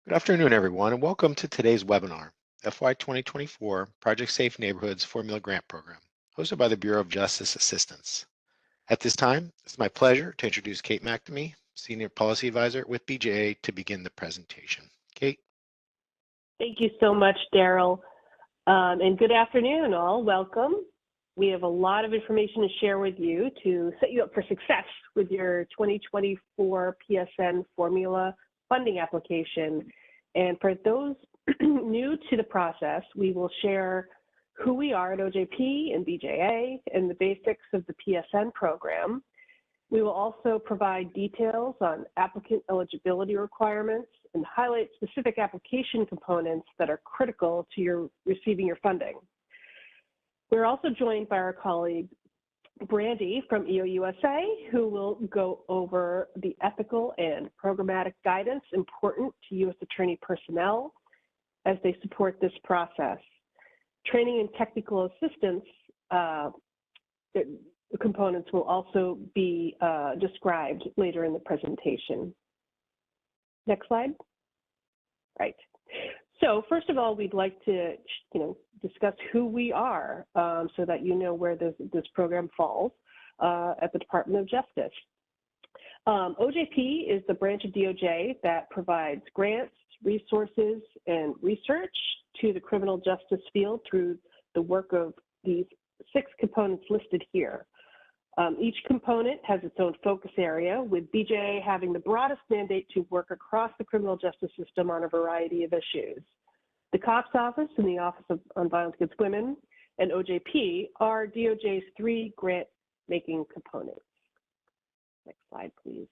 Good afternoon, everyone, and welcome to today's webinar, FY 2024 Project Safe Neighborhoods Formula Grant Program, hosted by the Bureau of Justice Assistance. At this time, it's my pleasure to introduce Kate McNamee, Senior Policy Advisor with BJA, to begin the presentation. Kate. Thank you so much, Daryl, and good afternoon, all. Welcome. We have a lot of information to share with you to set you up for success with your 2024 PSN formula funding application. And for those new to the process, we will share who we are at OJP and BJA and the basics of the PSN program. We will also provide details on applicant eligibility requirements and highlight specific application components that are critical to your receiving your funding. We're also joined by our colleague, Brandy from EOUSA, who will go over the ethical and programmatic guidance important to U.S. Attorney personnel as they support this process. Training and technical assistance components will also be described later in the presentation. Next slide. Right. So first of all, we'd like to discuss who we are so that you know where this program falls at the Department of Justice. OJP is the branch of DOJ that provides grants, resources, and research to the criminal justice field through the work of these 6 components listed here. Each component has its own focus area, with BJA having the broadest mandate to work across the criminal justice system on a variety of issues. The COPS Office and the Office on Violence Against Women and OJP are DOJ's 3 grant-making components. Next slide, please.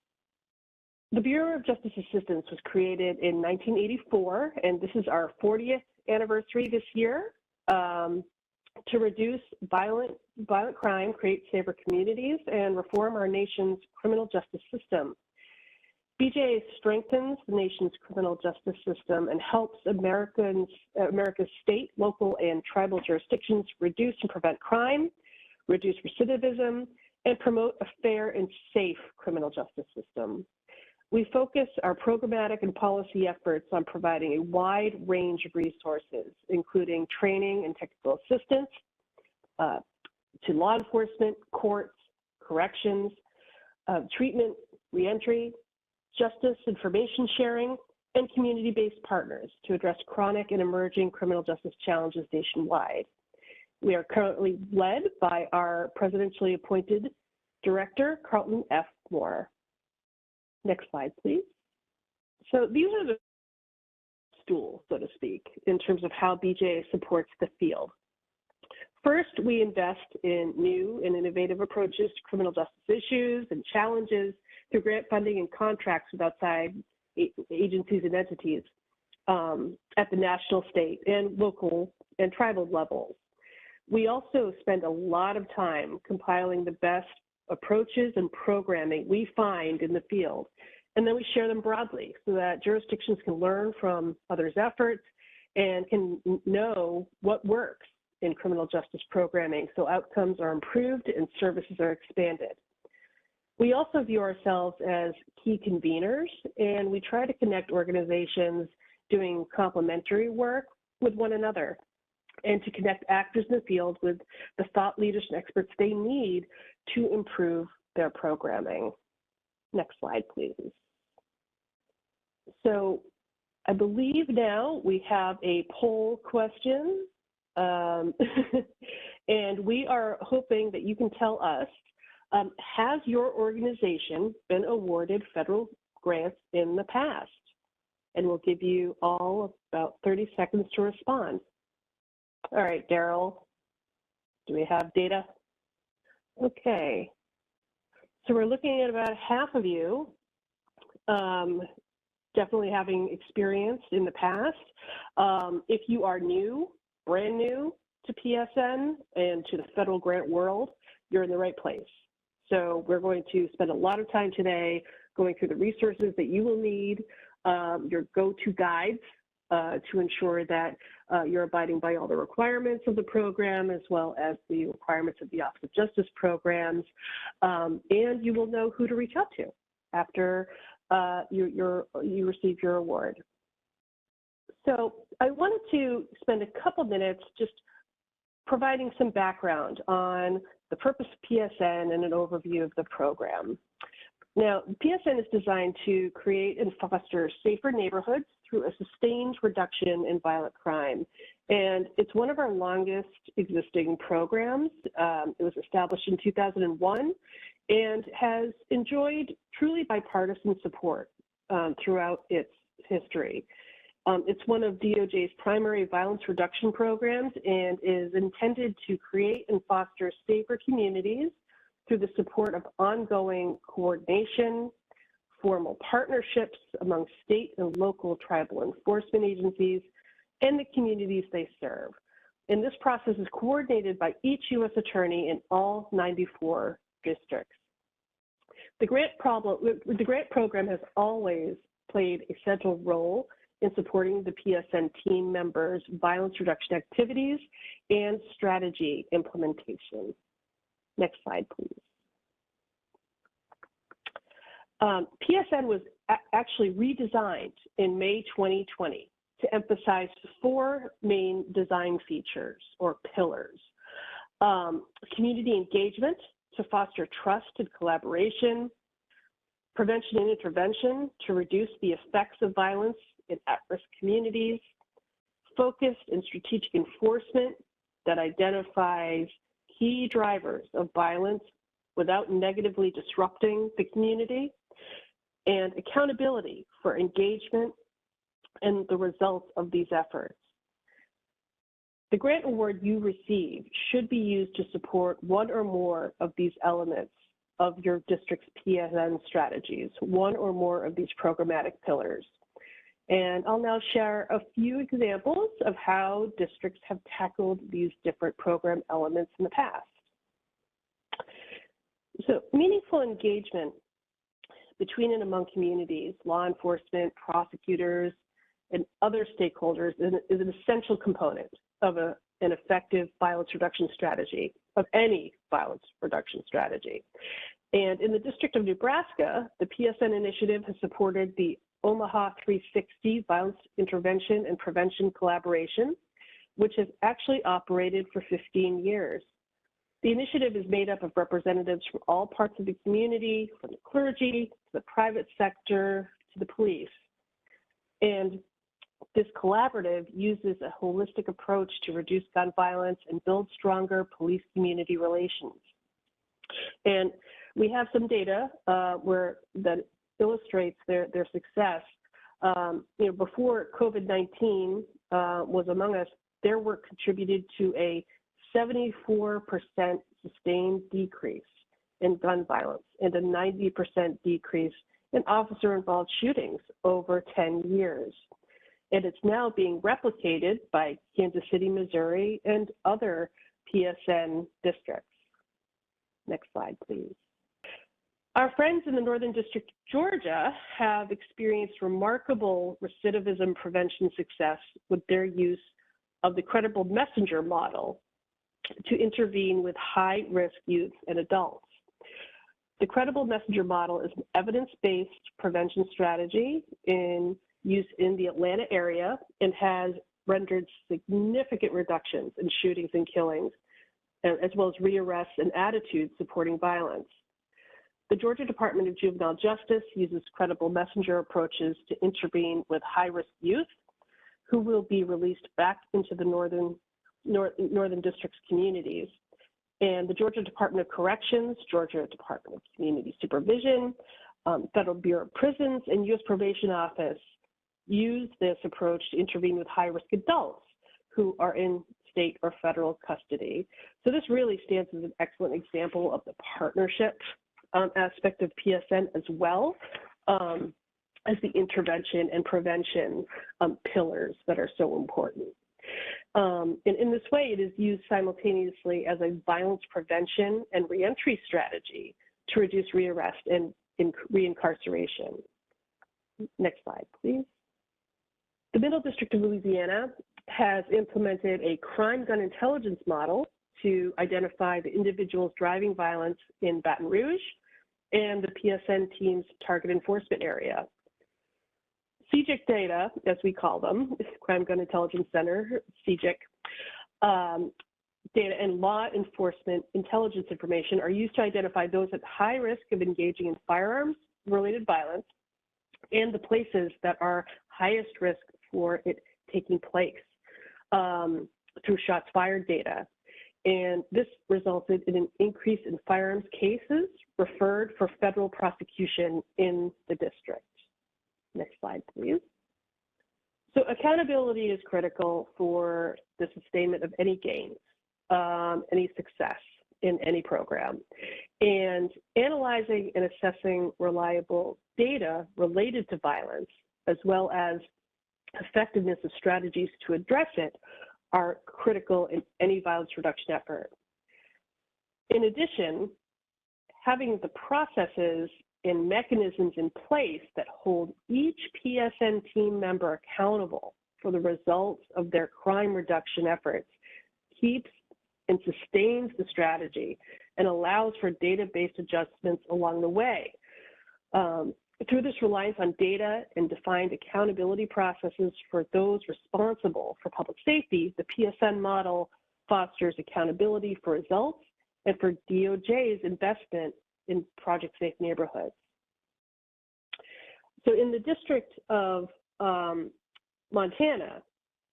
The Bureau of Justice Assistance was created in 1984, and this is our 40th anniversary this year. To reduce violent crime, create safer communities, and reform our nation's criminal justice system. BJA strengthens the nation's criminal justice system and helps America's state, local, and tribal jurisdictions reduce and prevent crime, reduce recidivism, and promote a fair and safe criminal justice system. We focus our programmatic and policy efforts on providing a wide range of resources, including training and technical assistance to law enforcement, courts, corrections, treatment, reentry, justice information sharing, and community-based partners to address chronic and emerging criminal justice challenges nationwide. We are currently led by our presidentially appointed director, Carlton F. Moore. Next slide, please. So these are the stools, so to speak, in terms of how BJA supports the field. First, we invest in new and innovative approaches to criminal justice issues and challenges through grant funding and contracts with outside agencies and entities at the national, state, and local and tribal levels. We also spend a lot of time compiling the best approaches and programming we find in the field, and then we share them broadly so that jurisdictions can learn from others' efforts and can know what works in criminal justice programming so outcomes are improved and services are expanded. We also view ourselves as key conveners, and we try to connect organizations doing complementary work with one another and to connect actors in the field with the thought leaders and experts they need to improve their programming. Next slide, please. So I believe now we have a poll question, and we are hoping that you can tell us, has your organization been awarded federal grants in the past? And we'll give you all about 30 seconds to respond. All right, Daryl, do we have data? Okay, so we're looking at about half of you definitely having experience in the past. If you are new, brand new to PSN and to the federal grant world, you're in the right place. So we're going to spend a lot of time today going through the resources that you will need, your go-to guides to ensure that you're abiding by all the requirements of the program as well as the requirements of the Office of Justice programs, and you will know who to reach out to after you receive your award. So I wanted to spend a couple minutes just providing some background on the purpose of PSN and an overview of the program. Now, PSN is designed to create and foster safer neighborhoods through a sustained reduction in violent crime. And it's one of our longest existing programs. It was established in 2001 and has enjoyed truly bipartisan support throughout its history. It's one of DOJ's primary violence reduction programs and is intended to create and foster safer communities through the support of ongoing coordination, formal partnerships among state and local tribal enforcement agencies, and the communities they serve. And this process is coordinated by each U.S. attorney in all 94 districts. The grant program has always played a central role in supporting the PSN team members' violence reduction activities and strategy implementation. Next slide, please. PSN was actually redesigned in May 2020 to emphasize 4 main design features or pillars. Community engagement to foster trust and collaboration, prevention and intervention to reduce the effects of violence in at-risk communities, focused and strategic enforcement that identifies key drivers of violence without negatively disrupting the community, and accountability for engagement and the results of these efforts. The grant award you receive should be used to support one or more of these elements of your district's PSN strategies, one or more of these programmatic pillars. And I'll now share a few examples of how districts have tackled these different program elements in the past. So meaningful engagement between and among communities, law enforcement, prosecutors, and other stakeholders is an essential component of an effective violence reduction strategy, of any violence reduction strategy. And in the District of Nebraska, the PSN initiative has supported the Omaha 360 Violence Intervention and Prevention Collaboration, which has actually operated for 15 years. The initiative is made up of representatives from all parts of the community, from the clergy, to the private sector, to the police. And this collaborative uses a holistic approach to reduce gun violence and build stronger police-community relations. And we have some data that illustrates their success. Before COVID-19 was among us, their work contributed to a 74% sustained decrease in gun violence and a 90% decrease in officer-involved shootings over 10 years. And it's now being replicated by Kansas City, Missouri, and other PSN districts. Next slide, please. Our friends in the Northern District of Georgia have experienced remarkable recidivism prevention success with their use of the credible messenger model to intervene with high-risk youth and adults. The credible messenger model is an evidence-based prevention strategy in use in the Atlanta area and has rendered significant reductions in shootings and killings, as well as rearrests and attitudes supporting violence. The Georgia Department of Juvenile Justice uses credible messenger approaches to intervene with high-risk youth who will be released back into the Northern District's communities. And the Georgia Department of Corrections, Georgia Department of Community Supervision, Federal Bureau of Prisons, and U.S. Probation Office use this approach to intervene with high-risk adults who are in state or federal custody. So this really stands as an excellent example of the partnership aspect of PSN, as well as the intervention and prevention pillars that are so important. And in this way, it is used simultaneously as a violence prevention and reentry strategy to reduce rearrest and reincarceration. Next slide, please. The Middle District of Louisiana has implemented a crime gun intelligence model to identify the individuals driving violence in Baton Rouge and the PSN team's target enforcement area. CJIC data, as we call them, Crime Gun Intelligence Center, CJIC, data and law enforcement intelligence information are used to identify those at high risk of engaging in firearms-related violence and the places that are highest risk for it taking place through shots fired data. And this resulted in an increase in firearms cases referred for federal prosecution in the district. Next slide, please. So accountability is critical for the sustainment of any gains, any success in any program. And analyzing and assessing reliable data related to violence, as well as effectiveness of strategies to address it, are critical in any violence reduction effort. In addition, having the processes and mechanisms in place that hold each PSN team member accountable for the results of their crime reduction efforts keeps and sustains the strategy and allows for data-based adjustments along the way. Through this reliance on data and defined accountability processes for those responsible for public safety, the PSN model fosters accountability for results and for DOJ's investment in Project Safe Neighborhoods. So in the District of Montana,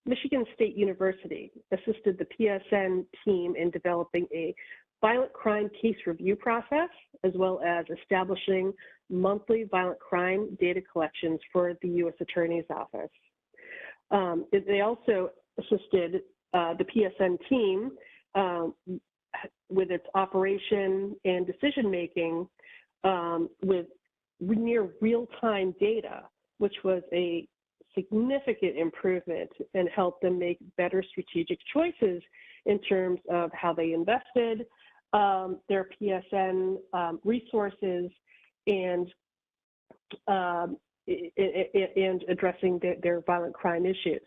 Michigan State University assisted the PSN team in developing a violent crime case review process, as well as establishing monthly violent crime data collections for the U.S. Attorney's Office. They also assisted the PSN team with its operation and decision-making with near real-time data, which was a significant improvement and helped them make better strategic choices in terms of how they invested their PSN resources and addressing their violent crime issues.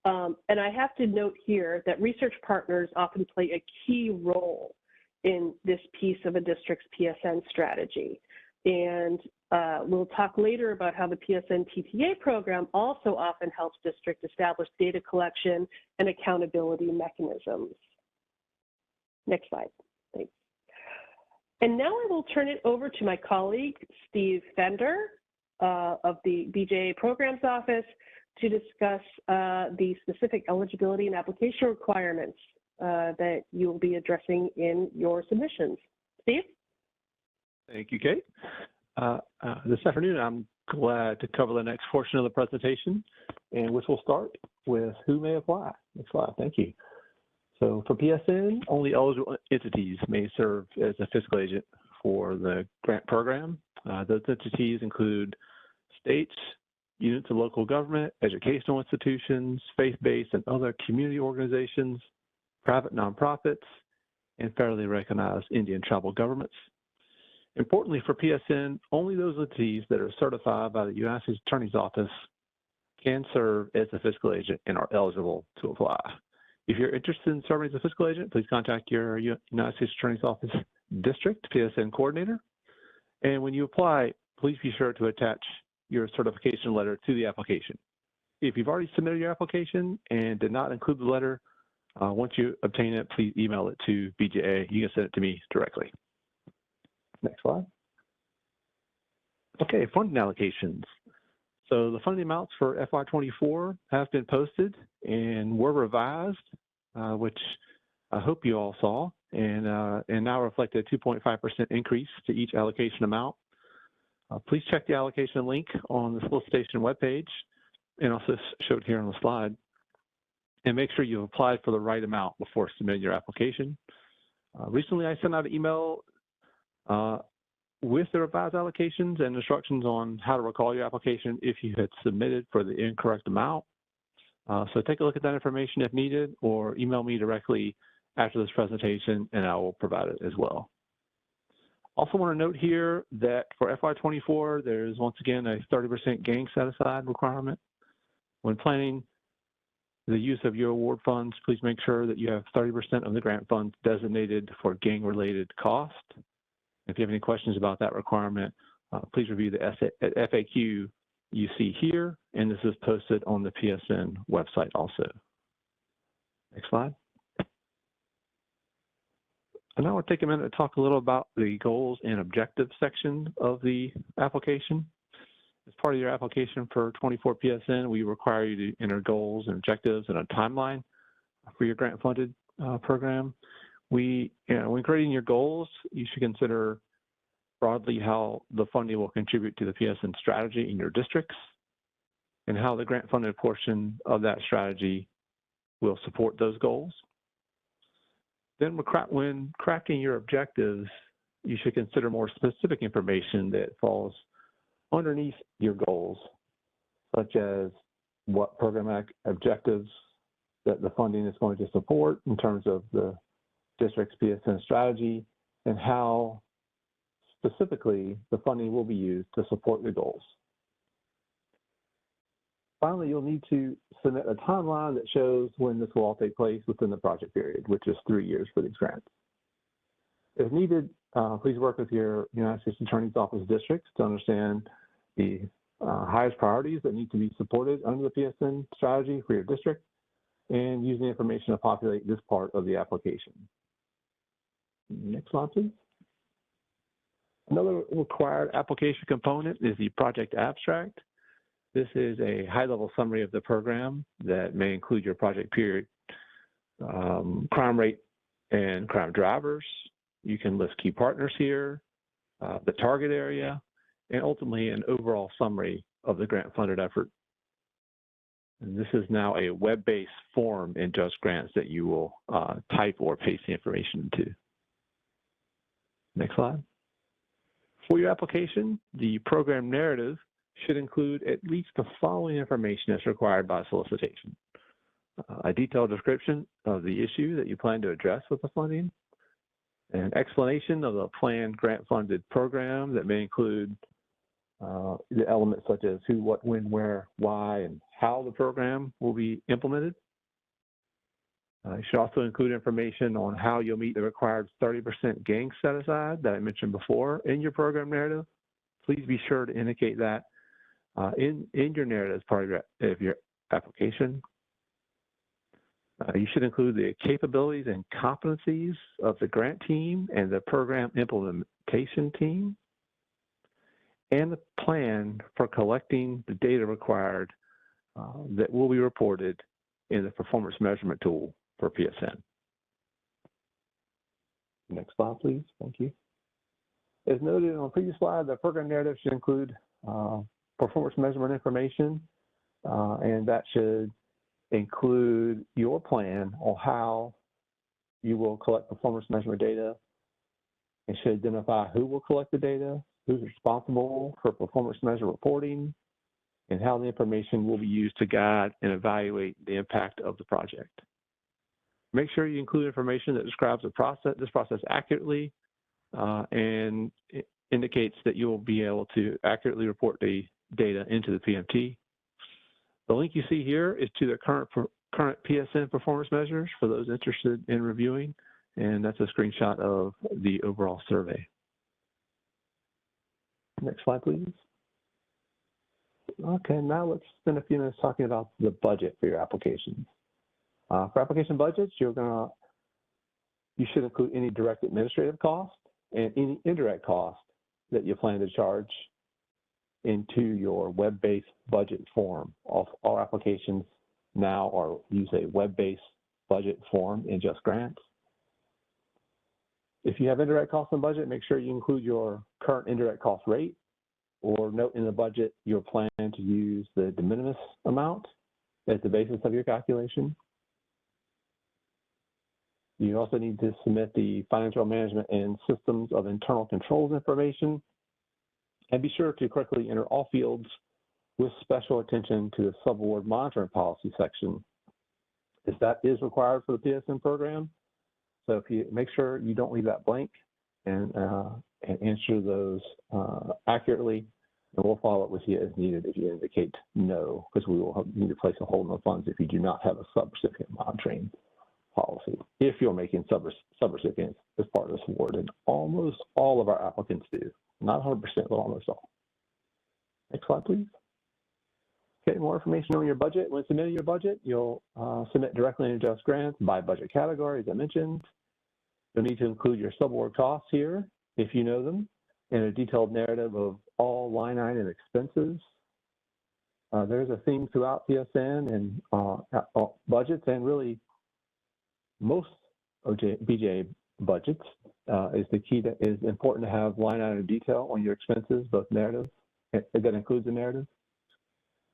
And I have to note here that research partners often play a key role in this piece of a district's PSN strategy. And we'll talk later about how the PSN TTA program also often helps districts establish data collection and accountability mechanisms. Next slide, thanks. And now I will turn it over to my colleague, Steve Fender of the BJA Programs Office to discuss the specific eligibility and application requirements that you will be addressing in your submissions. Steve? Thank you, Kate. This afternoon, I'm glad to cover the next portion of the presentation, and which will start with who may apply. Next slide, thank you. So for PSN, only eligible entities may serve as a fiscal agent for the grant program. Those entities include states, units of local government, educational institutions, faith-based and other community organizations, private nonprofits, and federally recognized Indian tribal governments. Importantly for PSN, only those entities that are certified by the United States Attorney's Office can serve as a fiscal agent and are eligible to apply. If you're interested in serving as a fiscal agent, please contact your United States Attorney's Office district PSN coordinator. And when you apply, please be sure to attach your certification letter to the application. If you've already submitted your application and did not include the letter, once you obtain it, please email it to BJA. You can send it to me directly. Next slide. Okay, funding allocations. So the funding amounts for FY24 have been posted and were revised, which I hope you all saw, and now reflect a 2.5% increase to each allocation amount. Please check the allocation link on the solicitation webpage, and also showed here on the slide, and make sure you've applied for the right amount before submitting your application. Recently, I sent out an email with the revised allocations and instructions on how to recall your application if you had submitted for the incorrect amount. So take a look at that information if needed, or email me directly after this presentation and I will provide it as well. Also want to note here that for FY24, there's once again a 30% gang set-aside requirement. When planning the use of your award funds, please make sure that you have 30% of the grant funds designated for gang-related costs. If you have any questions about that requirement, please review the FAQ you see here, and this is posted on the PSN website also. Next slide. And now I want to take a minute to talk a little about the goals and objectives section of the application. As part of your application for 24 PSN, we require you to enter goals and objectives and a timeline for your grant-funded program. When creating your goals, you should consider broadly how the funding will contribute to the PSN strategy in your districts and how the grant-funded portion of that strategy will support those goals. Then when crafting your objectives, you should consider more specific information that falls underneath your goals, such as what programmatic objectives that the funding is going to support in terms of the district's PSN strategy, and how specifically the funding will be used to support the goals. Finally, you'll need to submit a timeline that shows when this will all take place within the project period, which is 3 years for these grants. If needed, please work with your United States Attorney's Office districts to understand the highest priorities that need to be supported under the PSN strategy for your district, and use the information to populate this part of the application. Next slide, please. Another required application component is the project abstract. This is a high-level summary of the program that may include your project period, crime rate and crime drivers. You can list key partners here, the target area, and ultimately an overall summary of the grant-funded effort. And this is now a web-based form in Just Grants that you will type or paste the information into. Next slide. For your application, the program narrative should include at least the following information as required by solicitation: a detailed description of the issue that you plan to address with the funding, an explanation of the planned grant-funded program that may include the elements such as who, what, when, where, why, and how the program will be implemented. You should also include information on how you'll meet the required 30% gang set-aside that I mentioned before in your program narrative. Please be sure to indicate that in your narrative as part of your application. You should include the capabilities and competencies of the grant team and the program implementation team, and the plan for collecting the data required that will be reported in the performance measurement tool for PSN. Next slide, please. Thank you. As noted on the previous slide, the program narrative should include performance measurement information, and that should include your plan on how you will collect performance measurement data. It should identify who will collect the data, who's responsible for performance measure reporting, and how the information will be used to guide and evaluate the impact of the project. Make sure you include information that describes this process accurately and indicates that you will be able to accurately report the data into the PMT. The link you see here is to the current PSN performance measures for those interested in reviewing, and that's a screenshot of the overall survey. Next slide, please. Okay, now let's spend a few minutes talking about the budget for your applications. For application budgets, you should include any direct administrative cost and any indirect cost that you plan to charge into your web-based budget form. All applications now use a web-based budget form in Just Grants. If you have indirect costs in budget, make sure you include your current indirect cost rate, or note in the budget your plan to use the de minimis amount as the basis of your calculation. You also need to submit the financial management and systems of internal controls information, and be sure to correctly enter all fields with special attention to the subaward monitoring policy section, as that is required for the PSN program. So if you make sure you don't leave that blank and answer those accurately, and we'll follow up with you as needed if you indicate no, because we will need to place a hold on the funds if you do not have a subrecipient monitoring policy, if you're making subrecipients as part of this award, and almost all of our applicants do. Not 100%, but almost all. Next slide, please. Okay, more information on your budget. When submitting your budget, you'll submit directly in Just Grants by budget category, as I mentioned. You'll need to include your subaward costs here, if you know them, and a detailed narrative of all line item expenses. There's a theme throughout PSN and budgets, and really most BJA budgets is the key that is important to have line item detail on your expenses, both narrative, that includes the narrative.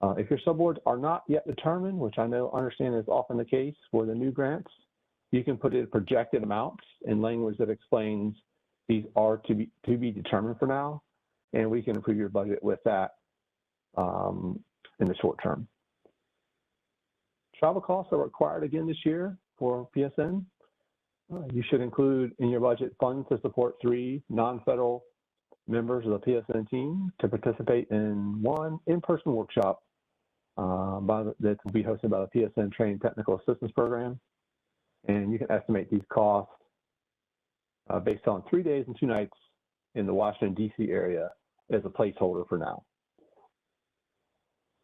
If your subawards are not yet determined, which I understand is often the case for the new grants, you can put in projected amounts in language that explains these are to be determined for now, and we can approve your budget with that in the short term. Travel costs are required again this year for PSN. You should include in your budget funds to support 3 non-federal members of the PSN team to participate in 1 in-person workshop that will be hosted by the PSN Trained Technical Assistance Program. And you can estimate these costs based on 3 days and 2 nights in the Washington, D.C. area as a placeholder for now.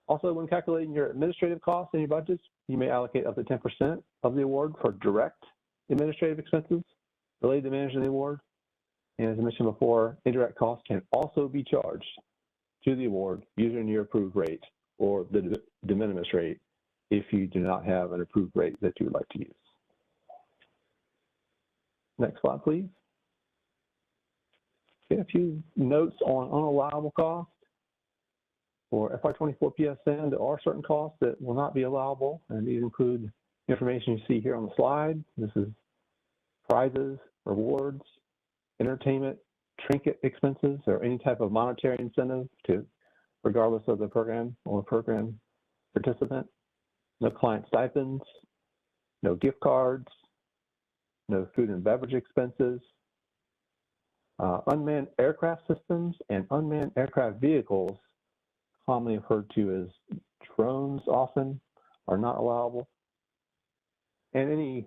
Also, when calculating your administrative costs in your budgets, you may allocate up to 10% of the award for direct administrative expenses related to managing the award. And as I mentioned before, indirect costs can also be charged to the award using your approved rate or the de minimis rate if you do not have an approved rate that you would like to use. Next slide, please. Okay, a few notes on unallowable costs. For FY24 PSN, there are certain costs that will not be allowable, and these include information you see here on the slide. This is prizes, rewards, entertainment, trinket expenses, or any type of monetary incentive regardless of the program or program participant. No client stipends, no gift cards, no food and beverage expenses. Unmanned aircraft systems and unmanned aircraft vehicles, commonly referred to as drones often, are not allowable. And any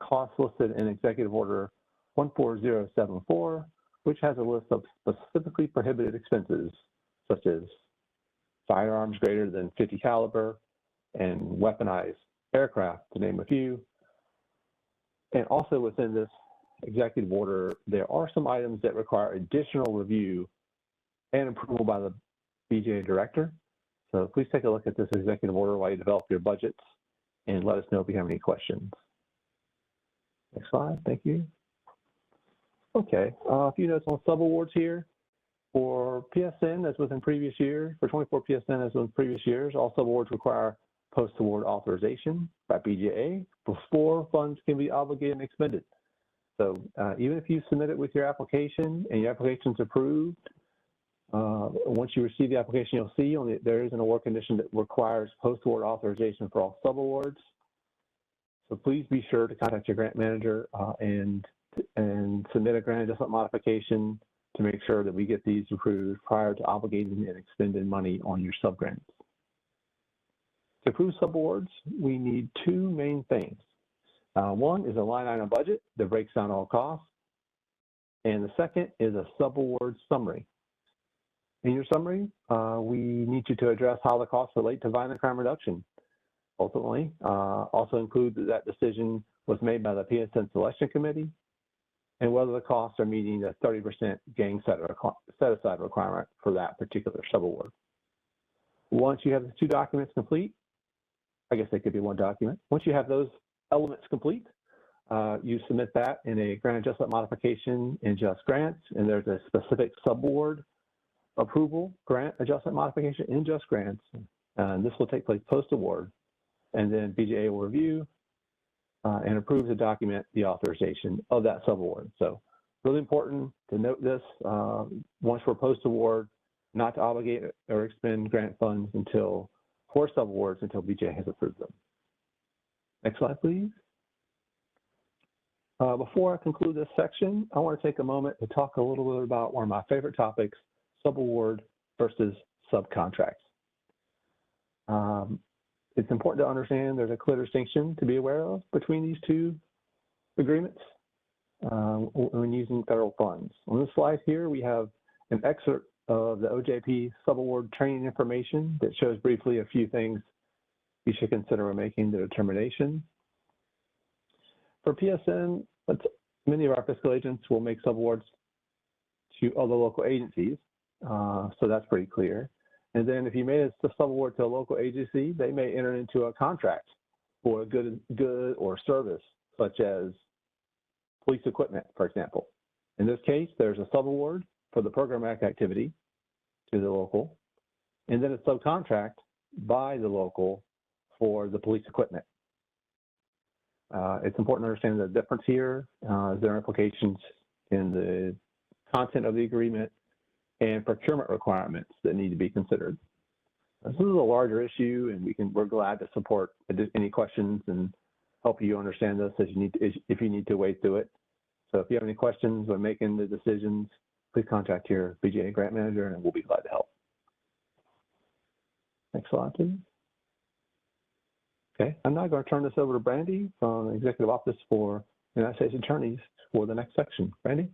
costs listed in Executive Order 14074, which has a list of specifically prohibited expenses, such as firearms greater than 50 caliber and weaponized aircraft, to name a few. And also within this executive order, there are some items that require additional review and approval by the BJA director. So please take a look at this executive order while you develop your budgets and let us know if you have any questions. Next slide, thank you. Okay, a few notes on subawards here. For PSN, as within previous years, for 24 PSN as within previous years, all subawards require post-award authorization by BJA before funds can be obligated and expended. So even if you submit it with your application and your application's approved, once you receive the application, you'll see there is an award condition that requires post-award authorization for all subawards. So please be sure to contact your grant manager and submit a grant adjustment modification to make sure that we get these approved prior to obligating and expending money on your subgrants. To approve subawards, we need 2 main things. One is a line item budget that breaks down all costs, and the second is a subaward summary. In your summary, we need you to address how the costs relate to violent crime reduction. Ultimately, also include that decision was made by the PSN Selection Committee and whether the costs are meeting the 30% gang set-aside requirement for that particular subaward. Once you have the 2 documents complete, I guess they could be 1 document. Once you have those elements complete, you submit that in a grant adjustment modification in Just Grants, and there's a specific subaward approval grant adjustment modification in Just Grants, and this will take place post-award, and then BJA will review and approve the document, the authorization of that subaward. So really important to note this, once we're post-award, not to obligate or expend grant funds for subawards until BJA has approved them. Next slide, please. Before I conclude this section, I want to take a moment to talk a little bit about one of my favorite topics, subaward versus subcontracts. It's important to understand there's a clear distinction to be aware of between these 2 agreements when using federal funds. On this slide here, we have an excerpt of the OJP subaward training information that shows briefly a few things you should consider when making the determination. For PSN, many of our fiscal agents will make subawards to other local agencies, so that's pretty clear. And then if you made a subaward to a local agency, they may enter into a contract for a good or service, such as police equipment, for example. In this case, there's a subaward for the program activity to the local, and then a subcontract by the local for the police equipment. It's important to understand the difference here. There are implications in the content of the agreement and procurement requirements that need to be considered. This is a larger issue, and we're glad to support any questions and help you understand this if you need to wade through it. So if you have any questions when making the decisions, please contact your BJA grant manager, and we'll be glad to help. Next slide, please. Okay, I'm now going to turn this over to Brandy from the Executive Office for United States Attorneys for the next section. Brandy?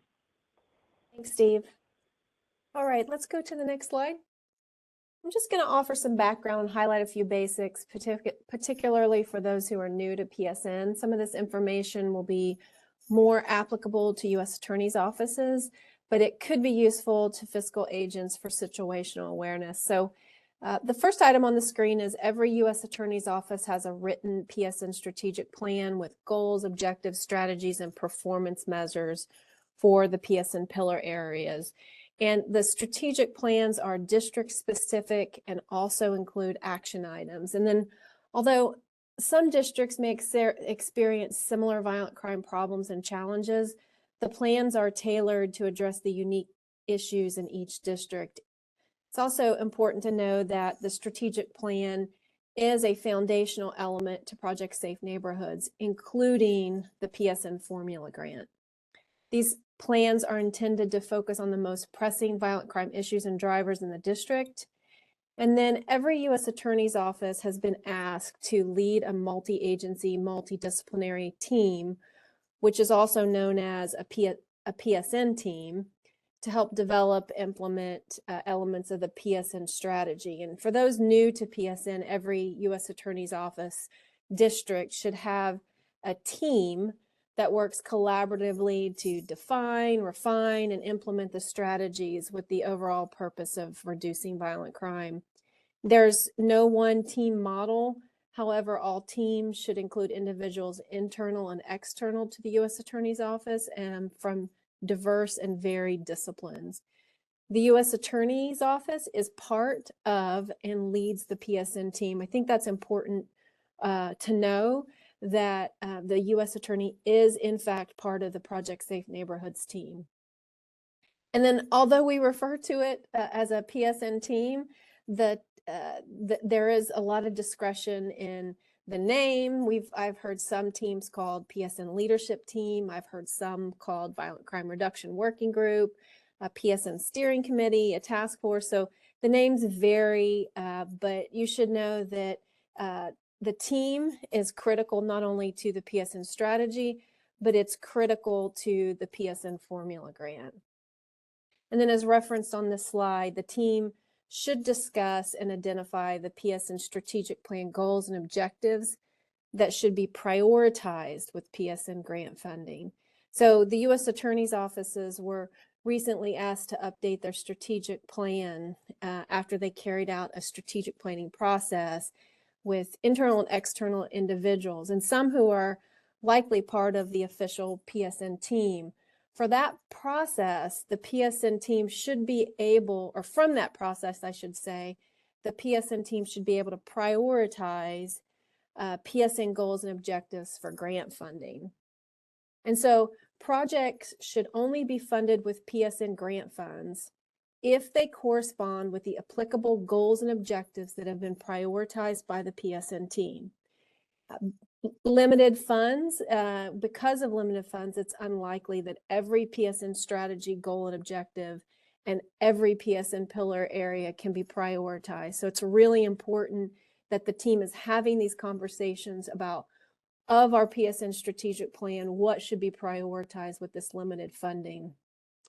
Thanks, Steve. All right, let's go to the next slide. I'm just going to offer some background and highlight a few basics, particularly for those who are new to PSN. Some of this information will be more applicable to U.S. attorneys' offices, but it could be useful to fiscal agents for situational awareness. So the first item on the screen is every U.S. attorney's office has a written PSN strategic plan with goals, objectives, strategies, and performance measures for the PSN pillar areas. And the strategic plans are district specific and also include action items. And then, although some districts may experience similar violent crime problems and challenges, the plans are tailored to address the unique issues in each district. It's also important to know that the strategic plan is a foundational element to Project Safe Neighborhoods, including the PSN formula grant. These plans are intended to focus on the most pressing violent crime issues and drivers in the district. And then every U.S. attorney's office has been asked to lead a multi-agency, multidisciplinary team, which is also known as a PSN team, to help develop, implement elements of the PSN strategy. And for those new to PSN, every U.S. attorney's office district should have a team that works collaboratively to define, refine, and implement the strategies with the overall purpose of reducing violent crime. There's no one team model. However, all teams should include individuals internal and external to the U.S. Attorney's Office and from diverse and varied disciplines. The U.S. Attorney's Office is part of and leads the PSN team. I think that's important to know, that the U.S. Attorney is in fact part of the Project Safe Neighborhoods team. And then although we refer to it as a PSN team, there is a lot of discretion in the name. I've heard some teams called PSN Leadership Team. I've heard some called Violent Crime Reduction Working Group, a PSN Steering Committee, a task force. So the names vary, but you should know that the team is critical not only to the PSN strategy, but it's critical to the PSN formula grant. And then as referenced on this slide, the team should discuss and identify the PSN strategic plan goals and objectives that should be prioritized with PSN grant funding. So the U.S. Attorney's offices were recently asked to update their strategic plan after they carried out a strategic planning process with internal and external individuals, and some who are likely part of the official PSN team. For that process, the PSN team should be able, or from that process, I should say, the PSN team should be able to prioritize PSN goals and objectives for grant funding. And so projects should only be funded with PSN grant funds if they correspond with the applicable goals and objectives that have been prioritized by the PSN team. Limited funds, because of limited funds, it's unlikely that every PSN strategy, goal, and objective and every PSN pillar area can be prioritized. So it's really important that the team is having these conversations about, of our PSN strategic plan, what should be prioritized with this limited funding.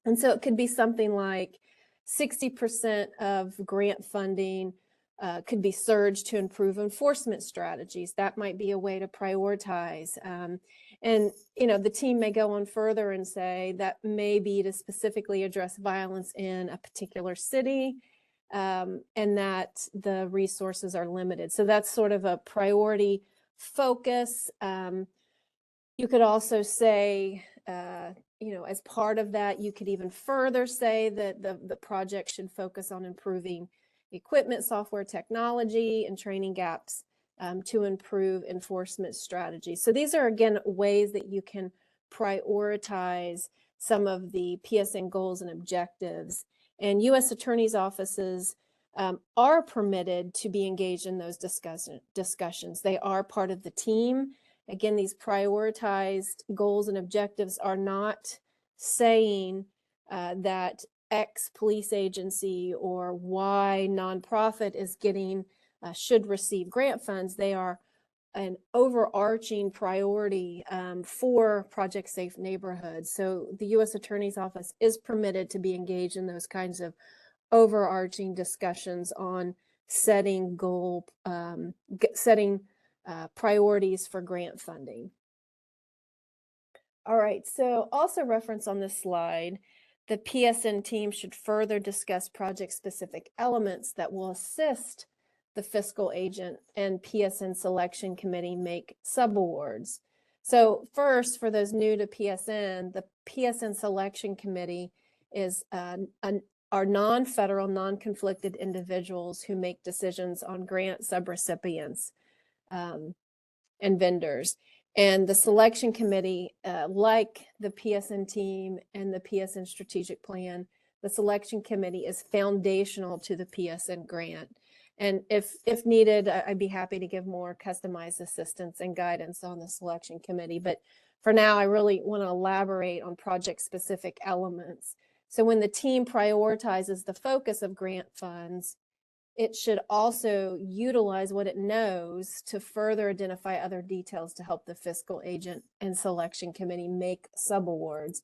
And so it could be something like 60% of grant funding could be surged to improve enforcement strategies. That might be a way to prioritize. And, you know, the team may go on further and say that may be to specifically address violence in a particular city, and that the resources are limited. So that's sort of a priority focus. You could also say, you know, as part of that, you could even further say that the project should focus on improving equipment, software, technology, and training gaps to improve enforcement strategies. So these are, again, ways that you can prioritize some of the PSN goals and objectives. And U.S. attorneys' offices are permitted to be engaged in those discussions. They are part of the team. Again, these prioritized goals and objectives are not saying that X police agency or Y nonprofit is getting, should receive grant funds. They are an overarching priority for Project Safe Neighborhoods. So the U.S. Attorney's Office is permitted to be engaged in those kinds of overarching discussions on setting priorities for grant funding. All right, so also reference on this slide, the PSN team should further discuss project-specific elements that will assist the fiscal agent and PSN selection committee make subawards. So first, for those new to PSN, the PSN selection committee is are non-federal, non-conflicted individuals who make decisions on grant subrecipients and vendors. And the selection committee, like the PSN team and the PSN strategic plan, the selection committee is foundational to the PSN grant. And if needed, I'd be happy to give more customized assistance and guidance on the selection committee. But for now, I really want to elaborate on project-specific elements. So when the team prioritizes the focus of grant funds, it should also utilize what it knows to further identify other details to help the fiscal agent and selection committee make subawards.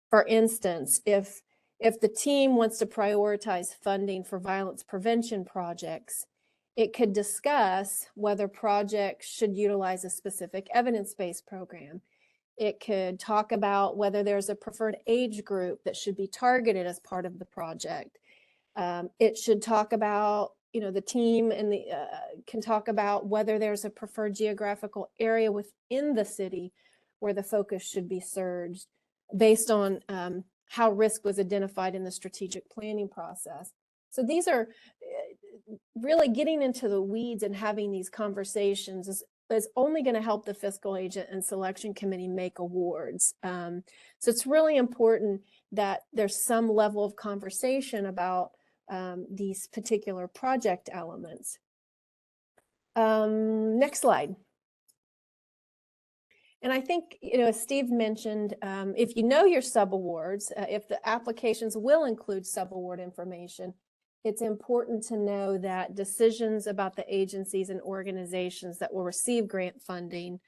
For instance, if the team wants to prioritize funding for violence prevention projects, it could discuss whether projects should utilize a specific evidence-based program. It could talk about whether there's a preferred age group that should be targeted as part of the project. It should talk about, you know, the team and the can talk about whether there's a preferred geographical area within the city where the focus should be surged based on how risk was identified in the strategic planning process. So these are really getting into the weeds and having these conversations is only going to help the fiscal agent and selection committee make awards. So it's really important that there's some level of conversation about these particular project elements. Next slide. And I think, you know, as Steve mentioned, if you know your subawards, if the applications will include subaward information, it's important to know that decisions about the agencies and organizations that will receive grant funding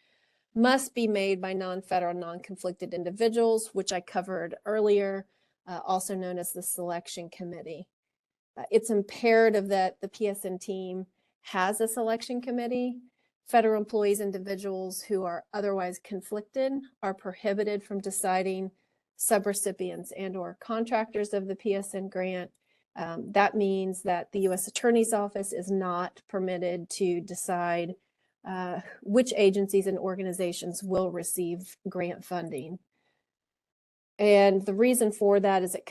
must be made by non-federal, non-conflicted individuals, which I covered earlier, also known as the selection committee. It's imperative that the PSN team has a selection committee. Federal employees, individuals who are otherwise conflicted are prohibited from deciding subrecipients and or contractors of the PSN grant. That means that the U.S. Attorney's Office is not permitted to decide which agencies and organizations will receive grant funding. And the reason for that is that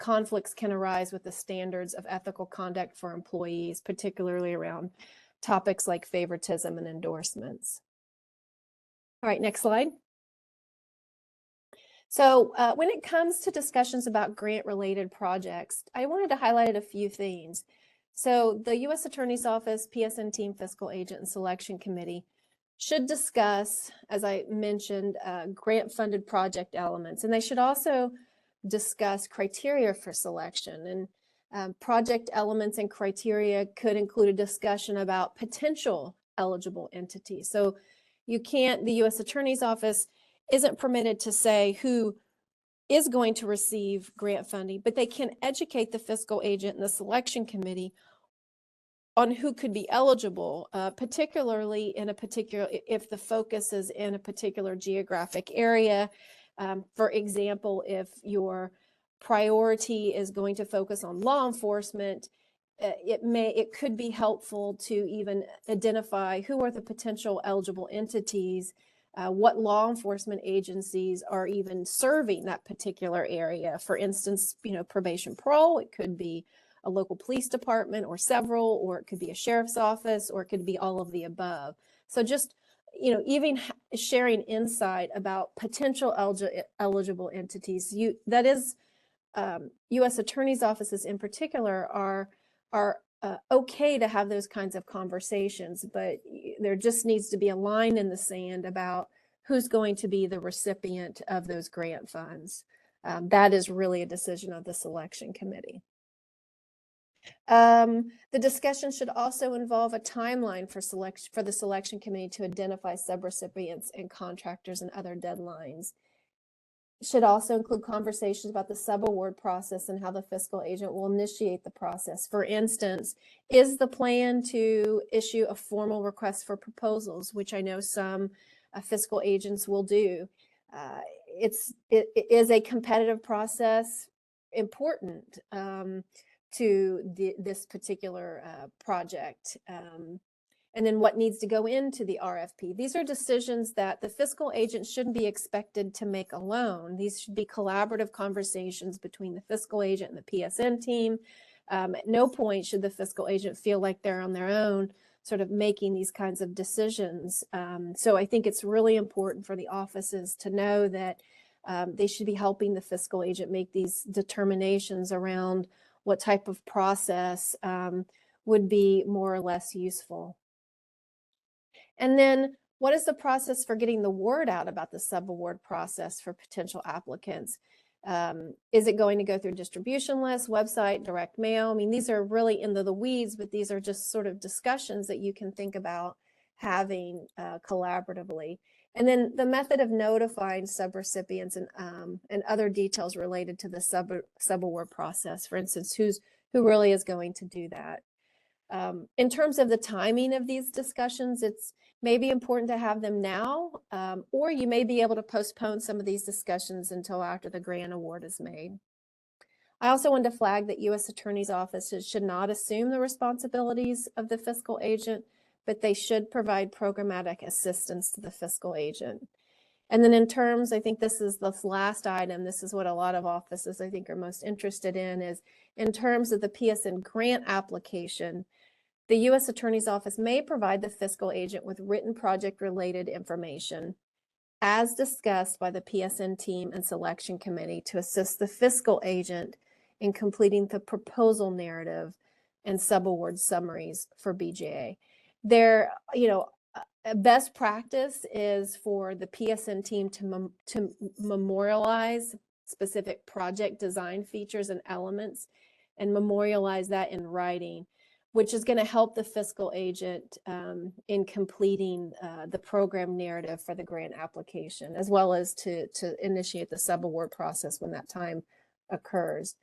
conflicts can arise with the standards of ethical conduct for employees, particularly around topics like favoritism and endorsements. All right, next slide. So when it comes to discussions about grant-related projects, I wanted to highlight a few things. So the U.S. Attorney's Office, PSN team, fiscal agent, and selection committee should discuss, as I mentioned, grant-funded project elements, and they should also discuss criteria for selection. And project elements and criteria could include a discussion about potential eligible entities. So you can't, the U.S. Attorney's Office isn't permitted to say who is going to receive grant funding, but they can educate the fiscal agent and the selection committee on who could be eligible, particularly in a particular, if the focus is in a particular geographic area. For example, if your priority is going to focus on law enforcement, it could be helpful to even identify who are the potential eligible entities, what law enforcement agencies are even serving that particular area. For instance, probation parole, it could be a local police department or several, or it could be a sheriff's office, or it could be all of the above. So just, even sharing insight about potential eligible entities, that is, U.S. attorneys' offices in particular are okay to have those kinds of conversations, but there just needs to be a line in the sand about who's going to be the recipient of those grant funds. That is really a decision of the selection committee. The discussion should also involve a timeline for the selection committee to identify subrecipients and contractors and other deadlines. It should also include conversations about the subaward process and how the fiscal agent will initiate the process. For instance, is the plan to issue a formal request for proposals, which I know some fiscal agents will do. It is a competitive process important to this particular project. And then what needs to go into the RFP. These are decisions that the fiscal agent shouldn't be expected to make alone. These should be collaborative conversations between the fiscal agent and the PSN team. At no point should the fiscal agent feel like they're on their own, sort of making these kinds of decisions. So I think it's really important for the offices to know that they should be helping the fiscal agent make these determinations around what type of process would be more or less useful. And then what is the process for getting the word out about the subaward process for potential applicants? Is it going to go through distribution lists, website, direct mail? I mean, these are really into the weeds, but these are just sort of discussions that you can think about having collaboratively. And then the method of notifying subrecipients and other details related to the subaward process. For instance, who really is going to do that? In terms of the timing of these discussions, it's maybe important to have them now, or you may be able to postpone some of these discussions until after the grant award is made. I also wanted to flag that U.S. attorneys' offices should not assume the responsibilities of the fiscal agent, but they should provide programmatic assistance to the fiscal agent. And then in terms, I think this is the last item, this is what a lot of offices I think are most interested in, is in terms of the PSN grant application, the U.S. Attorney's Office may provide the fiscal agent with written project-related information as discussed by the PSN team and selection committee to assist the fiscal agent in completing the proposal narrative and subaward summaries for BJA. There, best practice is for the PSN team to memorialize specific project design features and elements and memorialize that in writing, which is going to help the fiscal agent in completing the program narrative for the grant application, as well as to initiate the subaward process when that time occurs.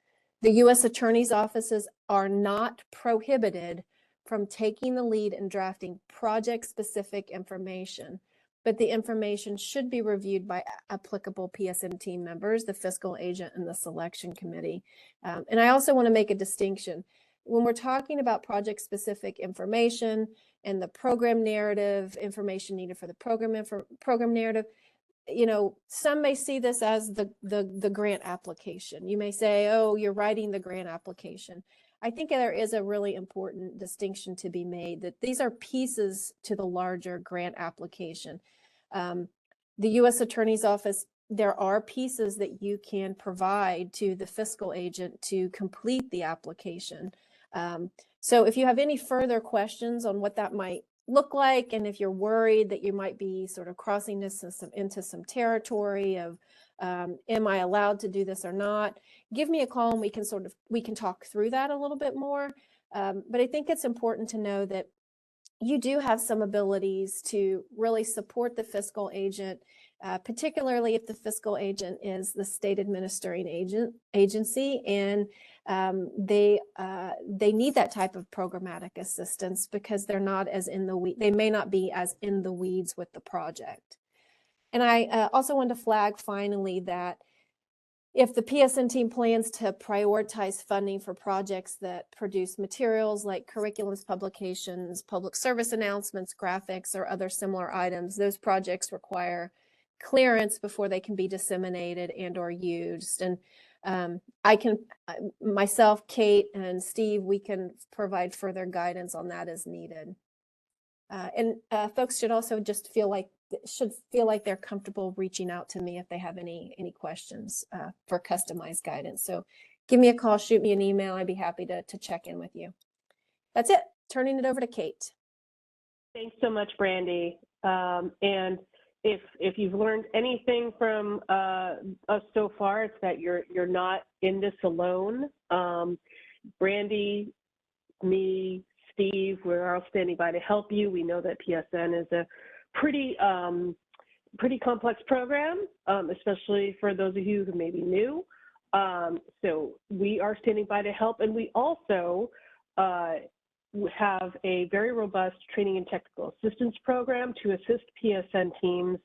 The U.S. Attorney's offices are not prohibited from taking the lead in drafting project-specific information, but the information should be reviewed by applicable PSN team members, the fiscal agent, and the selection committee. And I also want to make a distinction. When we're talking about project-specific information and the program narrative, information needed for the program narrative, some may see this as the grant application. You may say, oh, you're writing the grant application. I think there is a really important distinction to be made that these are pieces to the larger grant application. The U.S. Attorney's Office, there are pieces that you can provide to the fiscal agent to complete the application. So if you have any further questions on what that might look like, and if you're worried that you might be sort of crossing this into some territory of am I allowed to do this or not, give me a call and we can talk through that a little bit more. But I think it's important to know that you do have some abilities to really support the fiscal agent particularly if the fiscal agent is the state administering agency, and they need that type of programmatic assistance because they're not as in the they may not be as in the weeds with the project. And I also want to flag finally that if the PSN team plans to prioritize funding for projects that produce materials like curriculums, publications, public service announcements, graphics, or other similar items, those projects require clearance before they can be disseminated and or used. And I can, myself, Kate, and Steve, we can provide further guidance on that as needed. And folks should also just feel like they're comfortable reaching out to me if they have any questions for customized guidance. So give me a call, shoot me an email. I'd be happy to check in with you. That's it. Turning it over to Kate. Thanks so much, Brandy. And if you've learned anything from us so far, it's that you're not in this alone. Brandy, me, Steve, we're all standing by to help you. We know that PSN is a pretty complex program, especially for those of you who may be new. So we are standing by to help, and we also have a very robust training and technical assistance program to assist PSN teams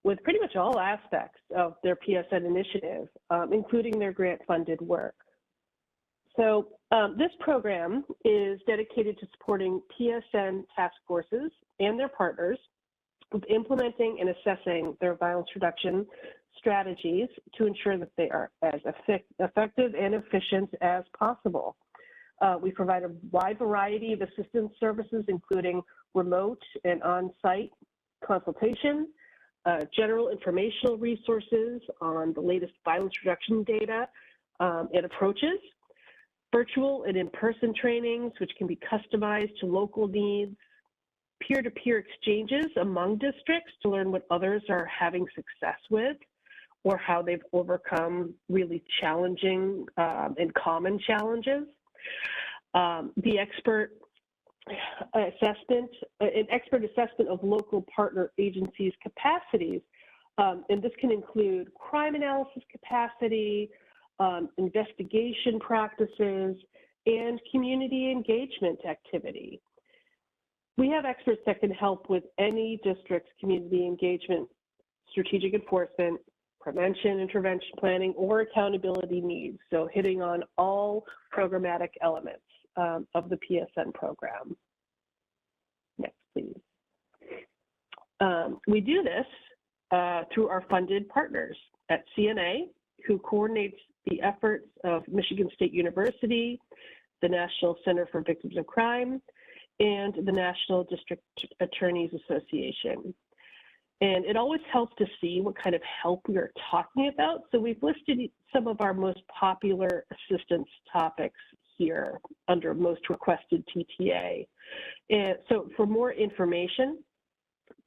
with pretty much all aspects of their PSN initiative, including their grant-funded work. So this program is dedicated to supporting PSN task forces and their partners with implementing and assessing their violence reduction strategies to ensure that they are as effective and efficient as possible. We provide a wide variety of assistance services, including remote and on-site consultation, general informational resources on the latest violence reduction data and approaches, virtual and in-person trainings, which can be customized to local needs, peer-to-peer exchanges among districts to learn what others are having success with or how they've overcome really challenging and common challenges. The expert assessment of local partner agencies' capacities, and this can include crime analysis capacity, investigation practices, and community engagement activity. We have experts that can help with any district's community engagement, strategic enforcement, prevention, intervention planning, or accountability needs. So hitting on all programmatic elements of the PSN program. Next, please. We do this through our funded partners at CNA, who coordinates the efforts of Michigan State University, the National Center for Victims of Crime, and the National District Attorneys Association. And it always helps to see what kind of help we are talking about. So we've listed some of our most popular assistance topics here under most requested TTA. And so for more information,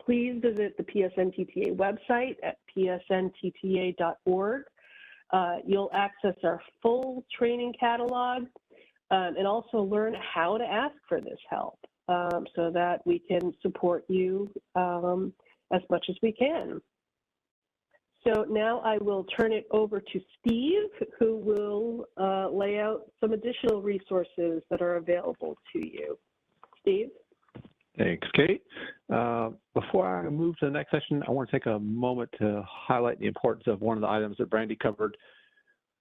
please visit the PSN TTA website at psntta.org. You'll access our full training catalog and also learn how to ask for this help so that we can support you as much as we can. So now I will turn it over to Steve, who will lay out some additional resources that are available to you. Steve? Thanks, Kate. Before I move to the next section, I want to take a moment to highlight the importance of one of the items that Brandy covered,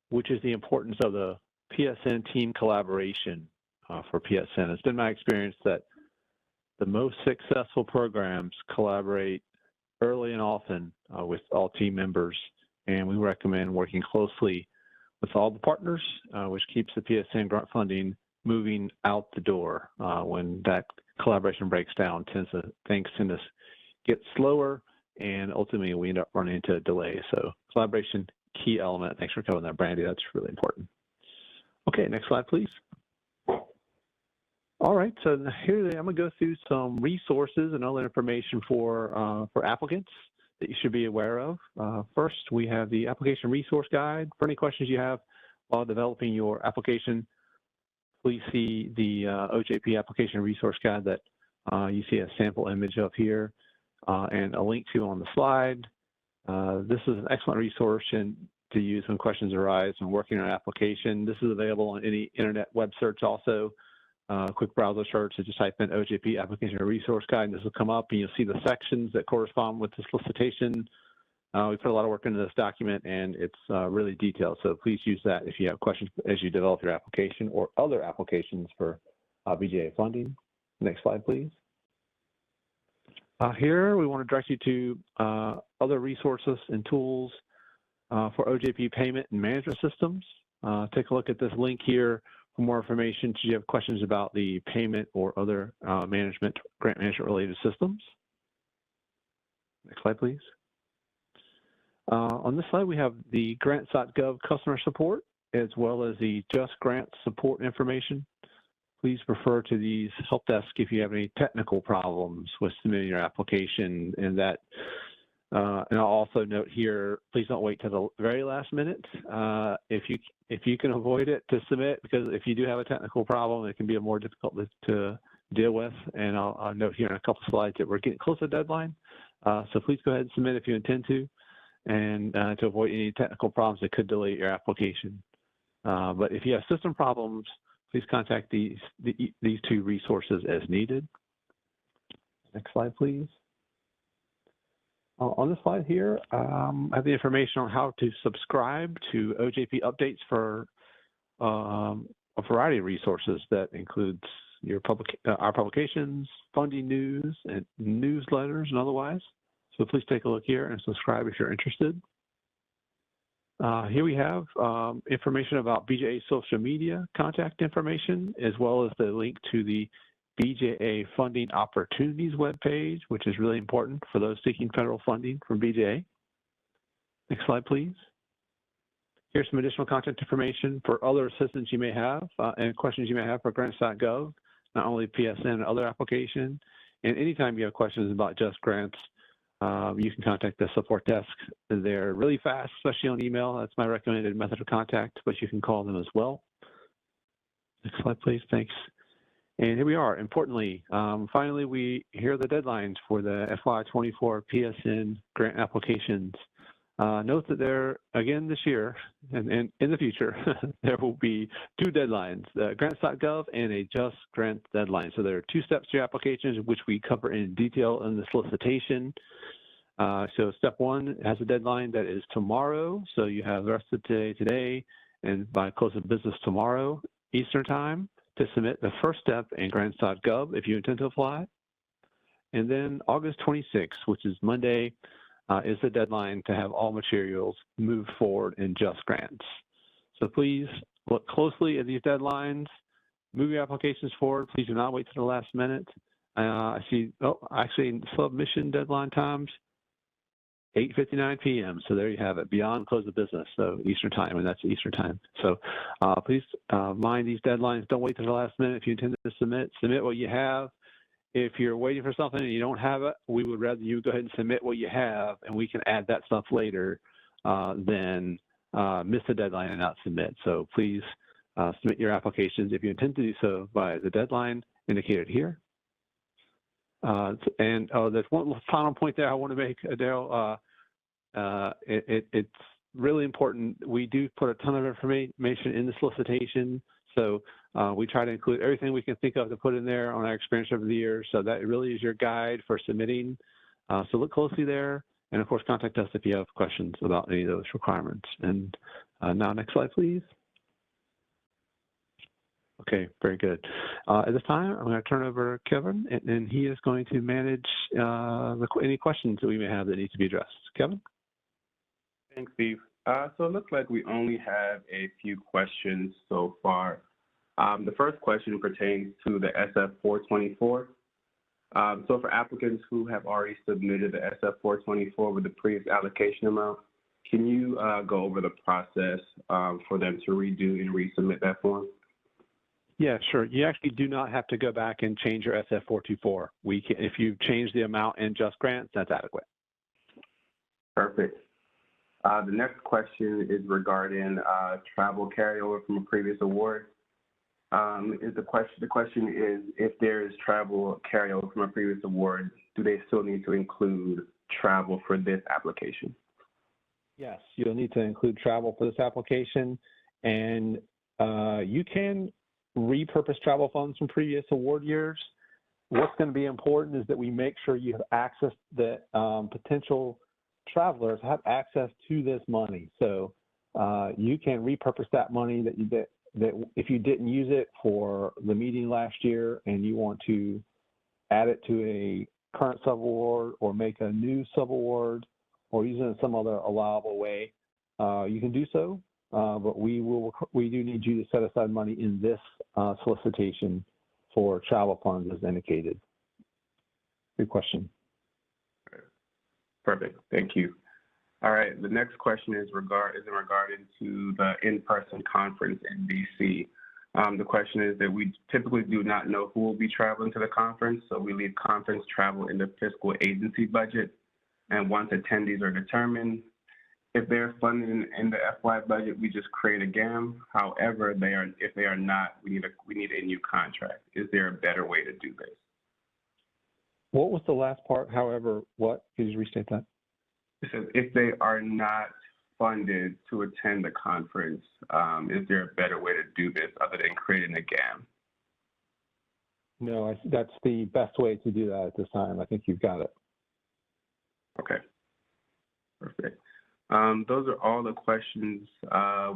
which is the importance of the PSN team collaboration for PSN. It's been my experience that the most successful programs collaborate early and often with all team members, and we recommend working closely with all the partners, which keeps the PSN grant funding moving out the door. When that collaboration breaks down, things tend to get slower, and ultimately we end up running into delays. So collaboration, key element. Thanks for covering that, Brandy. That's really important. Okay, next slide, please. All right, so here I'm going to go through some resources and other information for applicants that you should be aware of. First, we have the application resource guide. For any questions you have while developing your application, please see the OJP application resource guide that you see a sample image of here and a link to on the slide. This is an excellent resource to use when questions arise when working on an application. This is available on any internet web search also. Quick browser search, so just type in OJP Application Resource Guide, and this will come up, and you'll see the sections that correspond with the solicitation. We put a lot of work into this document, and it's really detailed, so please use that if you have questions as you develop your application or other applications for BJA funding. Next slide, please. Here, we want to direct you to other resources and tools for OJP payment and management systems. Take a look at this link here for more information should you have questions about the payment or other grant management related systems. Next slide, please. On this slide, we have the grants.gov customer support as well as the Just Grants support information. Please refer to these help desk if you have any technical problems with submitting your application, and I'll also note here, please don't wait till the very last minute if you can avoid it to submit, because if you do have a technical problem, it can be more difficult to deal with. And I'll note here in a couple slides that we're getting close to the deadline. So please go ahead and submit if you intend to, and to avoid any technical problems that could delay your application. But if you have system problems, please contact these two resources as needed. Next slide, please. On this slide here, I have the information on how to subscribe to OJP updates for a variety of resources that includes our publications, funding news, and newsletters and otherwise. So please take a look here and subscribe if you're interested. Here we have information about BJA social media contact information, as well as the link to the BJA Funding Opportunities webpage, which is really important for those seeking federal funding from BJA. Next slide, please. Here's some additional contact information for other assistance you may have and questions you may have for grants.gov, not only PSN and other application. And anytime you have questions about Just Grants, you can contact the support desk. They're really fast, especially on email. That's my recommended method of contact, but you can call them as well. Next slide, please. Thanks. And here we are. Importantly, finally, here are the deadlines for the FY24 PSN grant applications. Note that there, again this year and in the future, there will be two deadlines, grants.gov and a Just Grant deadline. So there are two steps to your applications, which we cover in detail in the solicitation. So step one has a deadline that is tomorrow. So you have the rest of today, and by close of business tomorrow, Eastern time, to submit the first step in grants.gov if you intend to apply. And then August 26th, which is Monday, is the deadline to have all materials move forward in Just Grants. So please look closely at these deadlines, move your applications forward. Please do not wait till the last minute. I see, actually submission deadline times, 8:59 p.m. So there you have it, beyond close of business, so Eastern time, and that's Eastern time. So please mind these deadlines. Don't wait till the last minute if you intend to submit what you have. If you're waiting for something and you don't have it, we would rather you go ahead and submit what you have, and we can add that stuff later than miss the deadline and not submit. So please submit your applications if you intend to do so by the deadline indicated here. And there's one final point there I want to make, Adele. It's really important. We do put a ton of information in the solicitation. So we try to include everything we can think of to put in there on our experience over the years. So that really is your guide for submitting. So look closely there. And of course, contact us if you have questions about any of those requirements. And now next slide, please. Okay, very good. At this time, I'm going to turn over to Kevin, and he is going to manage any questions that we may have that need to be addressed. Kevin? Thanks, Steve. So it looks like we only have a few questions so far. The first question pertains to the SF-424. So for applicants who have already submitted the SF-424 with the previous allocation amount, can you go over the process for them to redo and resubmit that form? Yeah, sure. You actually do not have to go back and change your SF-424. If you change the amount in Just Grants, that's adequate. Perfect. The next question is regarding travel carryover from a previous award. The question is, if there is travel carryover from a previous award, do they still need to include travel for this application? Yes, you'll need to include travel for this application, and you can repurpose travel funds from previous award years. What's going to be important is that we make sure you have access, that potential travelers have access to this money. So you can repurpose that money that if you didn't use it for the meeting last year and you want to add it to a current subaward or make a new subaward or use it in some other allowable way, you can do so. But we do need you to set aside money in this solicitation for travel funds as indicated. Good question. Perfect. Thank you. All right. The next question is regarding to the in-person conference in DC. The question is that we typically do not know who will be traveling to the conference, so we leave conference travel in the fiscal agency budget. And once attendees are determined, if they're funded in the FY budget, we just create a GAM. However, if they are not, we need a new contract. Is there a better way to do this? What was the last part? However, what? Could you restate that? It says if they are not funded to attend the conference, is there a better way to do this other than creating a GAM? No, that's the best way to do that at this time. I think you've got it. Okay, perfect. Those are all the questions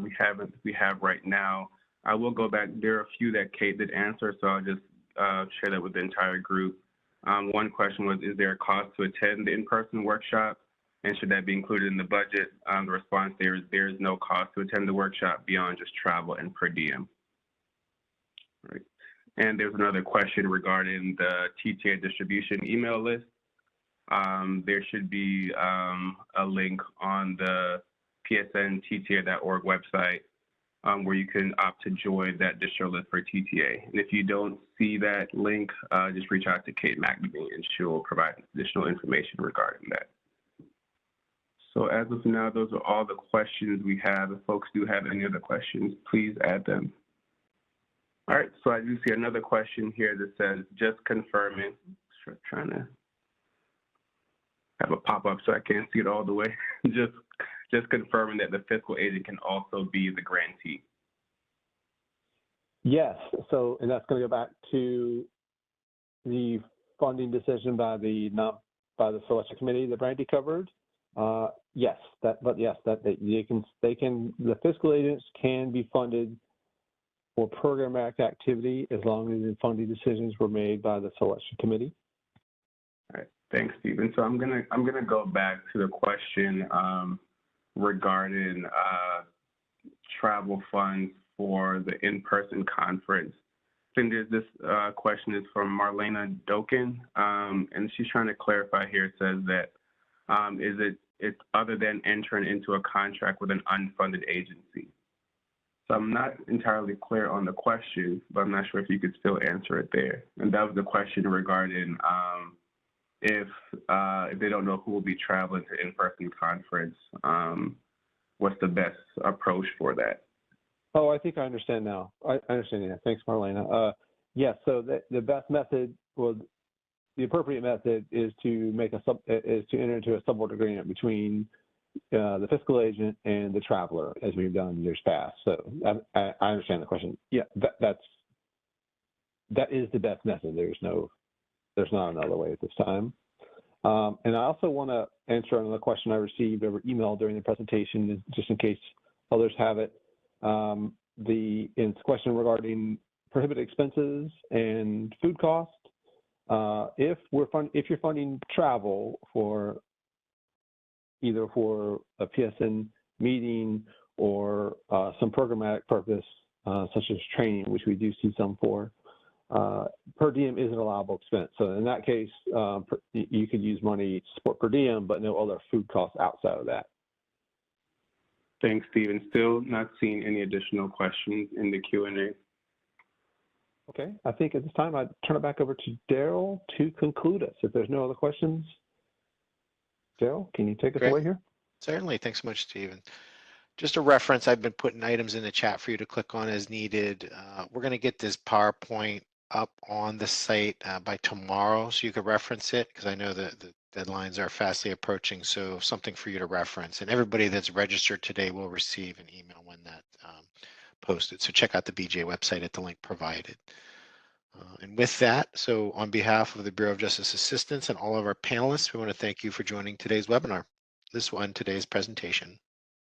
we have right now. I will go back. There are a few that Kate did answer, so I'll just share that with the entire group. One question was, is there a cost to attend the in-person workshop? And should that be included in the budget? The response there is no cost to attend the workshop beyond just travel and per diem. All right. And there's another question regarding the TTA distribution email list. There should be a link on the psntta.org website where you can opt to join that distro list for TTA. And if you don't see that link, just reach out to Kate McNamee and she'll provide additional information regarding that. So as of now, those are all the questions we have. If folks do have any other questions, please add them. All right, so I do see another question here that says, just confirming, trying to have a pop-up so I can't see it all the way. just confirming that the fiscal agent can also be the grantee. Yes, so, and that's going to go back to the funding decision by the selection committee that Brandy covered. Yes, the fiscal agents can be funded for programmatic activity as long as the funding decisions were made by the selection committee. All right, thanks, Stephen. So I'm gonna go back to the question regarding travel funds for the in-person conference. I think there's this question is from Marlena Doken, and she's trying to clarify here. It says that it's other than entering into a contract with an unfunded agency. So I'm not entirely clear on the question, but I'm not sure if you could still answer it there. And that was the question regarding if they don't know who will be traveling to in-person conference, what's the best approach for that? Oh, I think I understand now. I understand that. Thanks, Marlena. Yes, so the best method the appropriate method is to enter into a subaward agreement between the fiscal agent and the traveler, as we've done in years past. So I understand the question. Yeah, that is the best method. There's not another way at this time. And I also want to answer another question I received over email during the presentation, just in case others have it. It's a question regarding prohibited expenses and food costs. If you're funding travel for either for a PSN meeting or some programmatic purpose, such as training, which we do see some for, per diem is an allowable expense. So in that case, you could use money to support per diem, but no other food costs outside of that. Thanks, Stephen. Still not seeing any additional questions in the Q&A. Okay, I think at this time I'd turn it back over to Daryl to conclude us. If there's no other questions, Daryl, can you take us away here? Certainly. Thanks so much, Stephen. Just a reference, I've been putting items in the chat for you to click on as needed. We're going to get this PowerPoint up on the site by tomorrow, so you could reference it, because I know that the deadlines are fastly approaching, so something for you to reference. And everybody that's registered today will receive an email when that posted. So check out the BJA website at the link provided. And with that, so on behalf of the Bureau of Justice Assistance and all of our panelists, we want to thank you for joining today's webinar. This will end today's presentation.